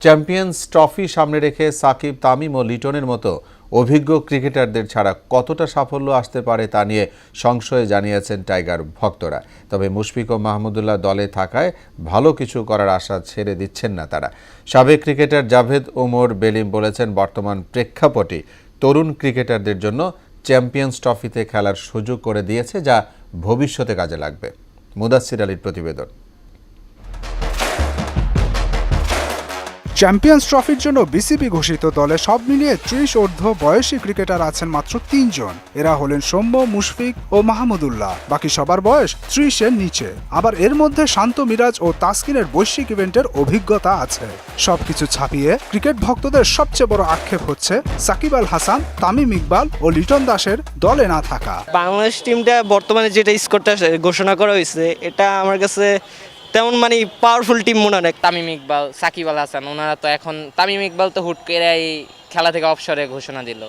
Champions trophy সামনে রেখে সাকিব, তামিম ও লিটনের মতো অভিজ্ঞ ক্রিকেটারদের ছাড়া কতটা সাফল্য আসতে পারে তা নিয়ে সংশয় জানিয়েছেন টাইগার ভক্তরা। তবে মুশফিক ও মাহমুদুল্লাহ দলে থাকায় ভালো কিছু করার আশা ছেড়ে দিচ্ছেন না তারা। সাবেক ক্রিকেটার জাভেদ ওমর বেলিম বলেছেন, বর্তমান প্রেক্ষাপটে তরুণ ক্রিকেটারদের জন্য চ্যাম্পিয়ন্স ট্রফিতে খেলার সুযোগ করে দিয়েছে, যা ভবিষ্যতে কাজে লাগবে। মুদাসসির আলীর প্রতিবেদন। চ্যাম্পিয়ন্স ট্রফির জন্য বিসিবি ঘোষিত দলে সব মিলিয়ে ৩০ ঊর্ধ্ব বয়সী ক্রিকেটার আছেন মাত্র ৩ জন। এরা হলেন সৌম্য, মুশফিক ও মাহমুদুল্লাহ। বাকি সবার বয়স ৩০-এর নিচে। আবার এর মধ্যে শান্ত, মিরাজ ও তাসকিনের বৈশ্বিক ইভেন্টের অভিজ্ঞতা আছে। সবকিছু ছাপিয়ে ক্রিকেট ভক্তদের সবচেয়ে বড় আক্ষেপ হচ্ছে সাকিব আল হাসান, তামিম ইকবাল ও লিটন দাসের দলে না থাকা। বাংলাদেশ টিমটা বর্তমানে যেটা স্কোরটা ঘোষণা করা হয়েছে, এটা আমার কাছে তেমন পাওয়ারফুল টিম মনে হয়। তামিম ইকবাল, সাকিব আল হাসান, ওনারা তো এখন তামিম ইকবাল তো হুট করে এই খেলা থেকে অবসরে ঘোষণা দিল।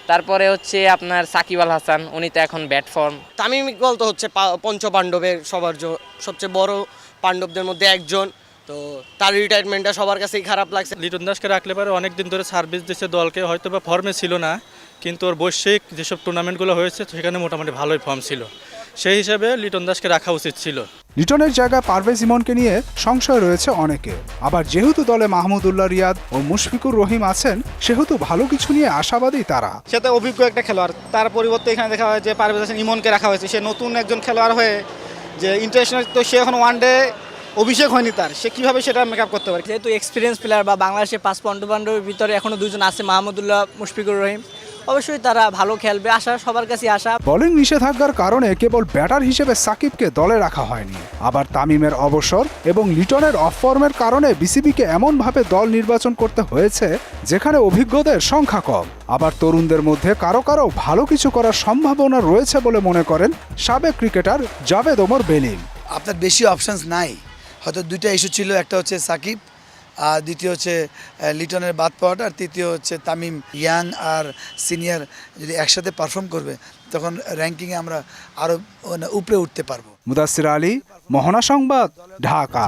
তারপরে হচ্ছে আপনার সাকিব আল হাসান, উনি তো এখন ব্যাট ফর্ম। তামিম ইকবাল তো হচ্ছে পঞ্চ পাণ্ডবের সবচেয়ে বড় পাণ্ডবদের মধ্যে একজন। তো তার রিটায়ারমেন্টটা সবার কাছেই খারাপ লাগছে। লিটন দাসকে রাখলে পারে অনেকদিন ধরে সার্ভিস দিচ্ছে দলকে, হয়তো বা ফর্মে ছিল না, কিন্তু ওর বৈশ্বিক যেসব টুর্নামেন্টগুলো হয়েছে সেখানে মোটামুটি ভালোই ফর্ম ছিল। সেই হিসাবে লিটন দাসকে রাখা উচিত ছিল। লিটনের জায়গায় পারভেজ ইমনকে নিয়ে সংশয় রয়েছে অনেকে। আবার যেহেতু দলে মাহমুদুল্লাহ রিয়াদ ও মুশফিকুর রহিম আছেন, সেহেতু ভালো কিছু নিয়ে আশাবাদী তারা। সে তো অভিজ্ঞ একটা খেলোয়াড়, তার পরিবর্তে এখানে দেখা হয় যে পারভেজ হোসেন ইমনকে রাখা হয়েছে। সে নতুন একজন খেলোয়াড় হয়ে যে ইন্টারন্যাশনাল, তো সে এখন ওয়ান ডে অভিষেক হয়নি তার, সে কিভাবে সেটা মেকআপ করতে পারে। যেহেতু এক্সপিরিয়েন্স প্লেয়ার বা বাংলাদেশের ৫ পাণ্ডবের ভিতরে এখনো দুজন আছে, মাহমুদুল্লাহ, মুশফিকুর রহিম, অবশ্যই তারা ভালো খেলবে, আশা সবার কাছে আশা। বোলিং নিষেধাজ্ঞার কারণে কেবল ব্যাটার হিসেবে সাকিবকে দলে রাখা হয়নি। আবার তামিমের অবসর এবং লিটনের অফ ফর্মের কারণে বিসিবিকে এমনভাবে দল নির্বাচন করতে হয়েছে যেখানে অভিজ্ঞদের সংখ্যা কম। আবার তরুণদের মধ্যে কারো কারো ভালো কিছু করার সম্ভাবনা রয়েছে বলে মনে করেন সাবেক ক্রিকেটার জাভেদ ওমর বেলিম। আপনার বেশি অপশানস নাই, হয়তো দুইটা ইস্যু ছিল, একটা হচ্ছে সাকিব, আর দ্বিতীয় হচ্ছে লিটনের বাদ পাওয়াটা, আর তৃতীয় হচ্ছে তামিম। ইয়াং আর সিনিয়র যদি একসাথে পারফর্ম করবে, তখন র্যাঙ্কিংয়ে আমরা আরও উপরে উঠতে পারবো। মুদাসসির আলী, মোহনা সংবাদ, ঢাকা।